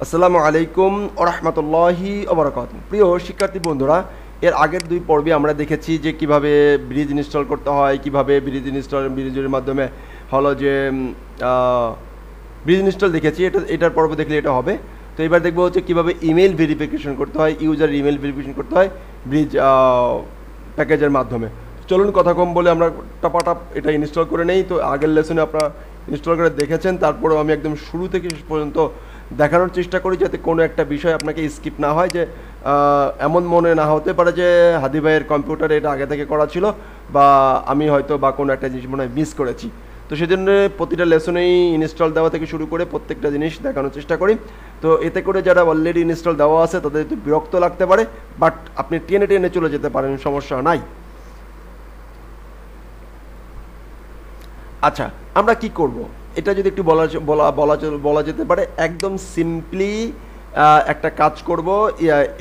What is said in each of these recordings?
আসসালামু আলাইকুম ওয়া রাহমাতুল্লাহি ওয়া বারাকাতুহু। প্রিয় শিক্ষার্থী বন্ধুরা, এর আগের দুই পর্বে আমরা দেখেছি যে কিভাবে ব্রিজ ইনস্টল করতে হয়, কিভাবে ব্রিজের মাধ্যমে হলো যে ব্রিজ ইনস্টল দেখেছি। এটার পর্ব দেখলে এটা হবে। তো এবার দেখবো হচ্ছে কিভাবে ইমেল ভেরিফিকেশন করতে হয়, ইউজার ইমেল ভেরিফিকেশন করতে হয় ব্রিজ প্যাকেজের মাধ্যমে। চলুন কথা কম বলে আমরা টাপাটাপ এটা ইনস্টল করে নেই। তো আগের লেসনে আপনারা ইনস্টল করে দেখেছেন, তারপরেও আমি একদম শুরু থেকে শেষ পর্যন্ত দেখানোর চেষ্টা করি যাতে কোনো একটা বিষয় আপনাকে স্কিপ না হয়, যে এমন মনে না হতে পারে যে হাদি ভাইয়ের কম্পিউটারে এটা আগে থেকে করা ছিল বা আমি হয়তো বা কোনো একটা জিনিস মনে হয় মিস করেছি। তো সেজন্য প্রতিটা লেসনেই ইনস্টল দেওয়া থেকে শুরু করে প্রত্যেকটা জিনিস দেখানোর চেষ্টা করি। তো এতে করে যারা অলরেডি ইনস্টল দেওয়া আছে তাদের একটু বিরক্ত লাগতে পারে, বাট আপনি টেনে টেনে চলে যেতে পারেন, সমস্যা নাই। আচ্ছা, আমরা কি করব এটা যদি একটু বলা যেতে পারে, একদম সিম্পলি একটা কাজ করব।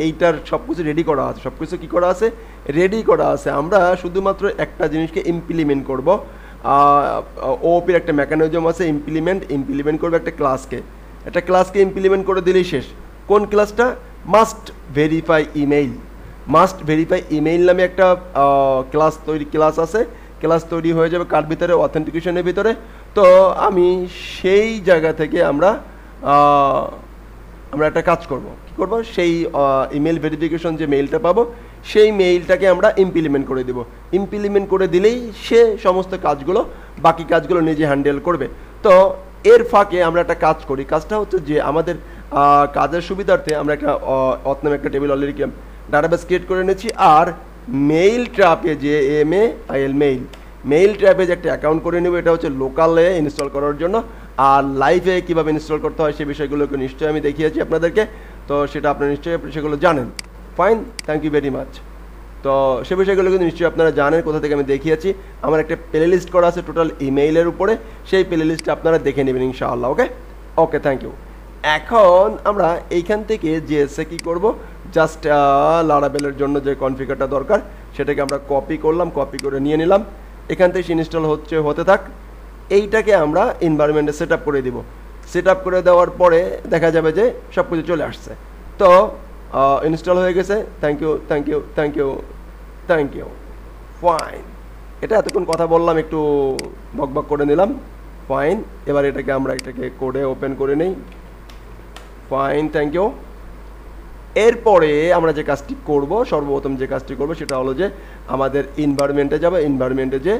এইটার সব কিছু রেডি করা আছে, সব কিছু কী করা আছে, রেডি করা আছে। আমরা শুধুমাত্র একটা জিনিসকে ইমপ্লিমেন্ট করব। ওপির একটা মেকানিজম আছে, ইমপ্লিমেন্ট করবে একটা ক্লাসকে ইমপ্লিমেন্ট করে দিলেই শেষ। কোন ক্লাসটা? মাস্ট ভেরিফাই ইমেইল নামে একটা ক্লাস আছে। ক্লাস তৈরি হয়ে যাবে কার ভিতরে? অথেন্টিকেশনের ভিতরে। তো আমি সেই জায়গা থেকে আমরা একটা কাজ করব। কী করব? সেই ইমেল ভেরিফিকেশন যে মেইলটা পাবো, সেই মেইলটাকে আমরা ইমপ্লিমেন্ট করে দেব। ইমপ্লিমেন্ট করে দিলেই সে সমস্ত কাজগুলো, বাকি কাজগুলো নিজে হ্যান্ডেল করবে। তো এর ফাঁকে আমরা একটা কাজ করি। কাজটা হচ্ছে যে আমাদের কাজের সুবিধার্থে আমরা একটা অথ নামে একটা টেবিল অলরেডি ডাটাবেস ক্রিয়েট করে নিয়েছি। আর মেইল ট্র্যাপে যে মেইল ট্র্যাপে যে একটা অ্যাকাউন্ট করে নেব, এটা হচ্ছে লোকালে ইনস্টল করার জন্য। আর লাইভে কীভাবে ইনস্টল করতে হয় সেই বিষয়গুলোকে নিশ্চয়ই আমি দেখিয়েছি আপনাদেরকে। তো সেটা আপনারা নিশ্চয়ই সেগুলো জানেন। Fine, thank you very much. তো সে বিষয়গুলো কিন্তু নিশ্চয়ই আপনারা জানেন কোথা থেকে আমি দেখিয়েছি। আমার একটা প্লে লিস্ট করা আছে টোটাল ইমেইলের উপরে, সেই প্লে লিস্টটা আপনারা দেখে নেবেন ইনশাআল্লাহ। ওকে, থ্যাংক ইউ। এখন আমরা এইখান থেকে জিএসএ কী করব, জাস্ট লারাভেলের জন্য যে কনফিগারটা দরকার সেটাকে আমরা কপি করে নিয়ে নিলাম। এখান থেকে ইনস্টল হতে থাক। এইটাকে আমরা এনভায়রনমেন্টে সেট আপ করে দিব। সেট আপ করে দেওয়ার পরে দেখা যাবে যে সব কিছু চলে আসছে। তো ইনস্টল হয়ে গেছে। Thank you. ফাইন। এটা এতক্ষণ কথা বললাম, একটু বকবক করে নিলাম। ফাইন। এবার এটাকে কোডে ওপেন করে নেই। Fine, thank you. এরপরে আমরা যে কাজটি করব, সর্বপ্রথম যে কাজটি করব সেটা হলো যে আমাদের এনভায়রনমেন্টে যাবে। এনভায়রনমেন্টে যে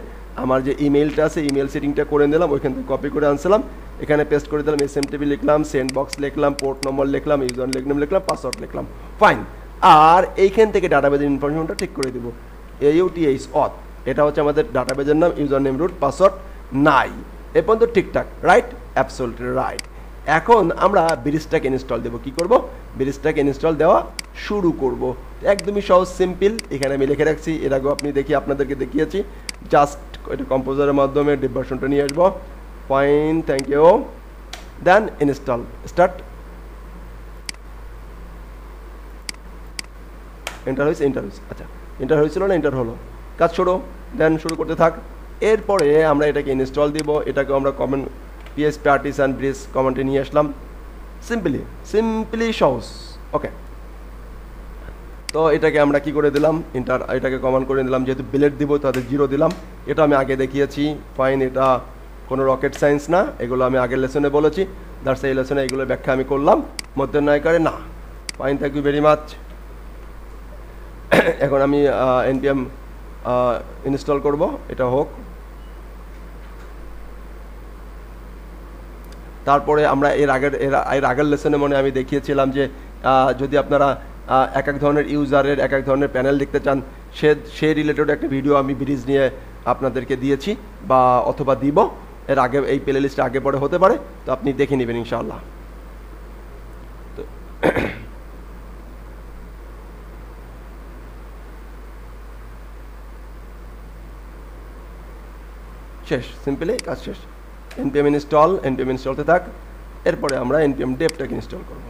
আমার যে ইমেলটা আছে, ইমেল সেটিংটা করে নিলাম, ওইখান থেকে কপি করে আনছিলাম, এখানে পেস্ট করে দিলাম। এসএমটিপি লিখলাম, সেন্ড বক্স লিখলাম, পোর্ট নম্বর লিখলাম, ইউজার নেম লিখলাম, পাসওয়ার্ড লিখলাম। ফাইন। আর এইখান থেকে ডাটাবেজের ইনফরমেশনটা ঠিক করে দিব। auth, এটা হচ্ছে আমাদের ডাটাবেজের নাম, ইউজার নেম, রুট, পাসওয়ার্ড নাই। এ পর্যন্ত ঠিকঠাক, রাইট? Absolutely right. এখন আমরা ব্রিজটাকে ইনস্টল দেবো। কি করব? ব্রিজটাকে ইনস্টল দেওয়া শুরু করব। একদমই সহজ, সিম্পল। এখানে আমি লিখে রাখছি, এর আগেও আপনাদেরকে দেখিয়েছি। জাস্ট এটা কম্পোজারের মাধ্যমে ডিপ ভার্সনটা নিয়ে আসবো। Fine, thank you. Then install start. Enter হয়েছে। আচ্ছা, এন্টার হয়েছিল না? এন্টার হলো। কাজ শুরু। দেন শুরু করতে থাক। এরপরে আমরা এটাকে ইনস্টল দিব। এটাকে আমরা কমন PHP আর্টিসান ব্রিজ কমান্ডে নিয়ে আসলাম। সিম্পলি সহজ। ওকে, তো এটাকে আমরা কি করে দিলাম, এটাকে কমান্ড করে দিলাম। যেহেতু বিলেট দিব তাদের 0 দিলাম। এটা আমি আগে দেখিয়েছি। ফাইন, এটা কোনো রকেট সায়েন্স না, এগুলো আমি আগের লেসনে বলেছি। দ্যাটস এই লেসনে এগুলোর ব্যাখ্যা আমি করলাম, মধ্যে নয়কারে না। Fine, thank you very much. এখন আমি npm ইনস্টল করব, এটা হোক। তারপরে আমরা এর আগের লেসনে আমি দেখিয়েছিলাম যে যদি আপনারা এক এক ধরনের ইউজারের এক এক ধরনের প্যানেল দেখতে চান, সে রিলেটেড একটা ভিডিও আমি ব্রিজ নিয়ে আপনাদেরকে দিয়েছি বা অথবা দিব। এর আগে এই প্লে লিস্টে আগে পরে হতে পারে, তো আপনি দেখে নেবেন ইনশাআল্লাহ। তো শেষ, সিম্পলি কাজ শেষ। npm ইনস্টলতে থাক। এরপরে আমরা npm ডেভটাকে ইনস্টল করব।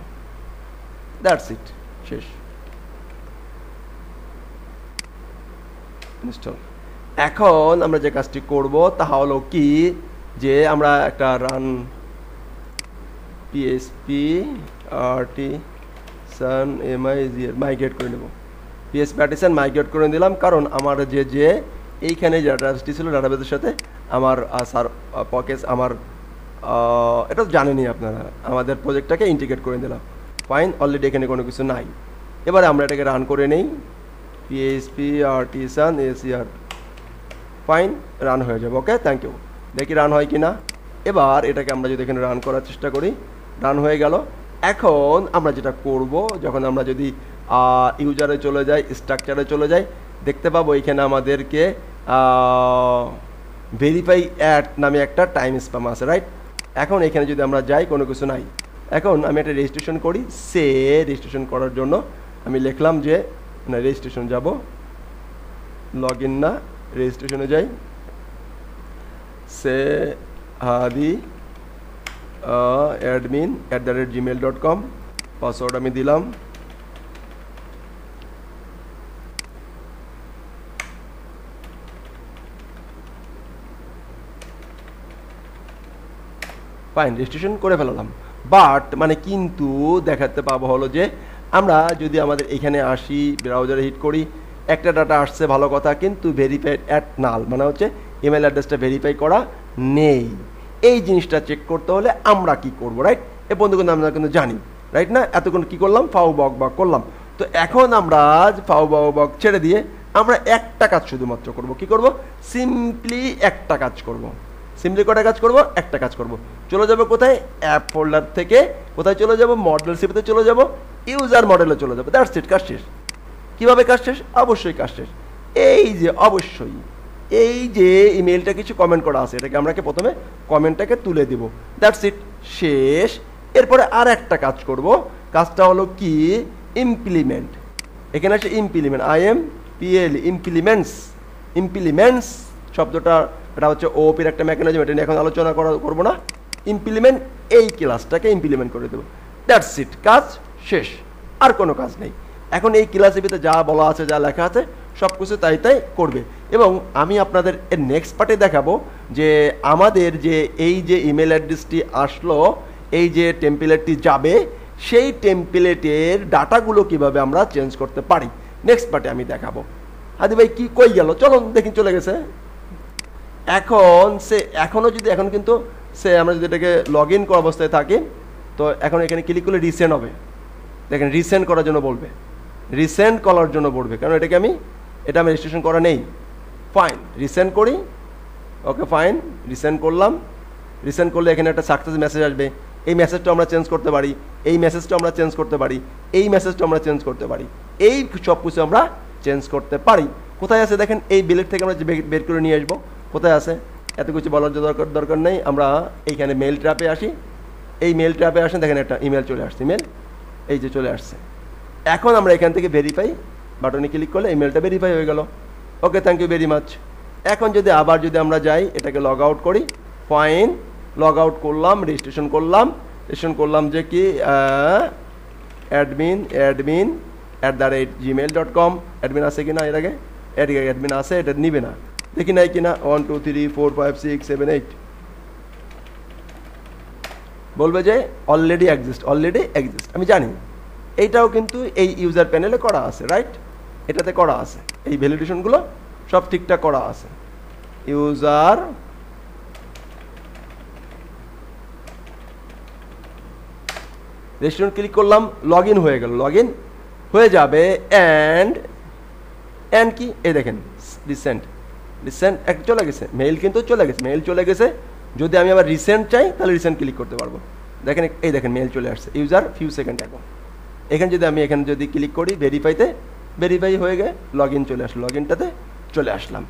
দ্যাটস ইট, শেষ। ইনস্টল। এখন আমরা যে কাজটি করব তা হলো কি, যে আমরা একটা রান পিএসপি আর্টিসান মাইগ্রেট করে নেব। পিএসপি আর্টিসান মাইগ্রেট করে দিলাম, কারণ আমার যে এইখানে যে ডাটাবেসটি ছিল ডাটাবেসের সাথে আমার স্যার পকেজ আমার এটা তো জানেনই আপনারা, আমাদের প্রজেক্টটাকে ইন্টিগ্রেট করে দিলাম। ফাইন, অলরেডি এখানে কোনো কিছু নাই। এবারে আমরা এটাকে রান করে নেই, PSP artisan ACR. Fine, run হয়ে যাবে। ওকে, থ্যাংক ইউ। দেখি রান হয় কি না। এবার এটাকে আমরা যদি এখানে রান করার চেষ্টা করি, রান হয়ে গেল। এখন আমরা যেটা করব, যখন আমরা যদি ইউজারে চলে যাই, স্ট্রাকচারে চলে যাই, দেখতে পাবো এখানে আমাদেরকে ভেরিফাই অ্যাট নামে একটা টাইম স্প্যাম আছে, রাইট? এখন এখানে যদি আমরা যাই, কোনো কিছু নাই। এখন আমি একটা রেজিস্ট্রেশন করি। রেজিস্ট্রেশন করার জন্য আমি লিখলাম যে না, রেজিস্ট্রেশন যাব, লগ ইন না, রেজিস্ট্রেশনে যাই। হাদি admin@gmail.com, পাসওয়ার্ড আমি দিলাম। ফাইন, রেজিস্ট্রেশন করে ফেলাম। বাট মানে কিন্তু দেখাতে পাবো হলো যে আমরা যদি আমাদের এখানে আসি, ব্রাউজারে হিট করি, একটা ডাটা আসছে, ভালো কথা, কিন্তু ভেরিফাইড অ্যাট নাল, মানে হচ্ছে ইমেল অ্যাড্রেসটা ভেরিফাই করা নেই। এই জিনিসটা চেক করতে হলে আমরা কি করব, রাইট? এ বন্ধুগণ আমরা কিন্তু জানি, রাইট না? এতক্ষণ কি করলাম, ফাউ বক বক করলাম। তো এখন আমরা ফাউ বক ছেড়ে দিয়ে আমরা একটা কাজ শুধুমাত্র করব। কি করব? সিম্পলি একটা কাজ করব। সিম্পলি কটা কাজ করব? একটা কাজ করব। চলে যাব কোথায়? অ্যাপ ফোল্ডার থেকে কোথায় চলে যাব? মডেল সিপিতে চলে যাব, ইউজার মডেলে চলে যাব। দ্যাটস ইট, কাজ শেষ। কীভাবে কাজ শেষ? অবশ্যই কাজ শেষ। এই যে অবশ্যই এই যে ইমেলটা কিছু কমেন্ট করা আছে, এটাকে আমরা প্রথমে কমেন্টটাকে তুলে দিব। দ্যাটস ইট, শেষ। এরপরে আর একটা কাজ করব। কাজটা হলো কি? ইমপ্লিমেন্ট। এখানে আছে ইমপ্লিমেন্ট, IMPL, ইমপ্লিমেন্টস শব্দটা, এটা হচ্ছে ওপির একটা মেকানিজম, এটা নিয়ে এখন আলোচনা করবো না। ইমপ্লিমেন্ট, এই ক্লাসটাকে ইমপ্লিমেন্ট করে দেবো। দ্যাটস ইট, কাজ শেষ, আর কোনো কাজ নেই। এখন এই ক্লাসের ভিতরে যা বলা আছে, যা লেখা আছে, সব কিছু তাই করবে। এবং আমি আপনাদের এর নেক্সট পার্টে দেখাবো যে আমাদের যে এই যে ইমেল অ্যাড্রেসটি আসলো, এই যে টেমপ্লেটটি যাবে, সেই টেমপ্লেটের ডাটাগুলো কিভাবে আমরা চেঞ্জ করতে পারি, নেক্সট পার্টে আমি দেখাবো। হাদি ভাই কি কই গেল? চলুন দেখি, চলে গেছে। এখন সে এখনও যদি এখন কিন্তু সে আমরা যদি এটাকে লগ ইন করা অবস্থায় থাকি, তো এখন এখানে ক্লিক করলে রিসেন্ড হবে। দেখেন, রিসেন্ড করার জন্য বলবে, রিসেন্ড করার জন্য বলবে, কারণ এটা আমি রেজিস্ট্রেশন করা নেই। ফাইন, রিসেন্ড করি। ওকে ফাইন, রিসেন্ড করলাম। রিসেন্ড করলে এখানে একটা সাকসেস মেসেজ আসবে। এই মেসেজটা আমরা চেঞ্জ করতে পারি, এই মেসেজটা আমরা চেঞ্জ করতে পারি, এই মেসেজটা আমরা চেঞ্জ করতে পারি, এই সব কিছু আমরা চেঞ্জ করতে পারি। কোথায় আছে দেখেন, এই বিলেট থেকে আমরা বের করে নিয়ে আসবো। কোথায় আছে? এত কিছু বলার দরকার নেই। আমরা এইখানে মেল ট্র্যাপে আসি। এই মেল ট্র্যাপে আসেন, দেখেন একটা ইমেল চলে আসছে, ইমেল এই যে চলে আসছে। এখন আমরা এখান থেকে ভেরিফাই বাটনে ক্লিক করলে ইমেলটা ভেরিফাই হয়ে গেল। ওকে, থ্যাংক ইউ ভেরি মাচ। এখন যদি আবার আমরা যাই, এটাকে লগ আউট করি। ফাইন, লগ আউট করলাম, রেজিস্ট্রেশন করলাম যে কি admin@gmail.com। অ্যাডমিন আছে কিনা? এর আগে অ্যাডমিন আছে, এটা নিবে না, দেখি নাই কিনা। 1 2 3 4 5 6 7 8 বলবে যে অলরেডি এক্সিস্ট। আমি জানি এইটাও কিন্তু এই ইউজার প্যানেলে করা আছে, রাইট? এটাতে করা আছে, এই ভ্যালিডেশনগুলো সব ঠিকঠাক করা আছে। ইউজার রেজিস্ট্রেশন ক্লিক করলাম, লগ ইন হয়ে গেল, লগ ইন হয়ে যাবে। অ্যান্ড কি এই দেখেন, রিসেন্ট চলে গেছে, মেইল কিন্তু চলে গেছে, মেইল চলে গেছে। যদি আমি আবার রিসেন্ট চাই, তাহলে রিসেন্ট ক্লিক করতে পারবো। দেখেন, এই দেখেন মেইল চলে আসছে, ইউজার ফিউ সেকেন্ড আগে। এখানে যদি আমি ক্লিক করি ভেরিফাই হয়ে গেলে লগ ইন চলে আসলো, লগ ইনটাতে চলে আসলাম।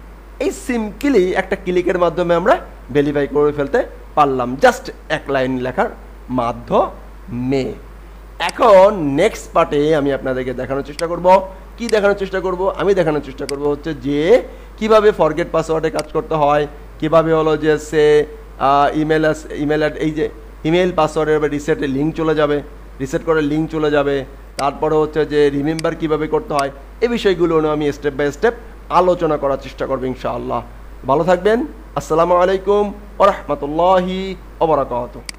এই সিম্পলি একটা ক্লিকের মাধ্যমে আমরা ভেরিফাই করে ফেলতে পারলাম, জাস্ট এক লাইন লেখার মাধ্যমে। এখন নেক্সট পার্টে আমি আপনাদেরকে দেখানোর চেষ্টা করব। কি দেখানোর চেষ্টা করব? আমি দেখানোর চেষ্টা করব হচ্ছে যে কিভাবে ফরগেট পাসওয়ার্ডে কাজ করতে হয়, কিভাবে হলো যে সে এই যে ইমেল পাসওয়ার্ডের রিসেটের লিঙ্ক চলে যাবে, রিসেট করে লিঙ্ক চলে যাবে। তারপরে হচ্ছে যে রিমেম্বার কিভাবে করতে হয়, এই বিষয়গুলো আমি স্টেপ বাই স্টেপ আলোচনা করার চেষ্টা করব ইনশাআল্লাহ। ভালো থাকবেন। আসসালামু আলাইকুম ওয়া রাহমাতুল্লাহি ওয়া বারাকাতুহু।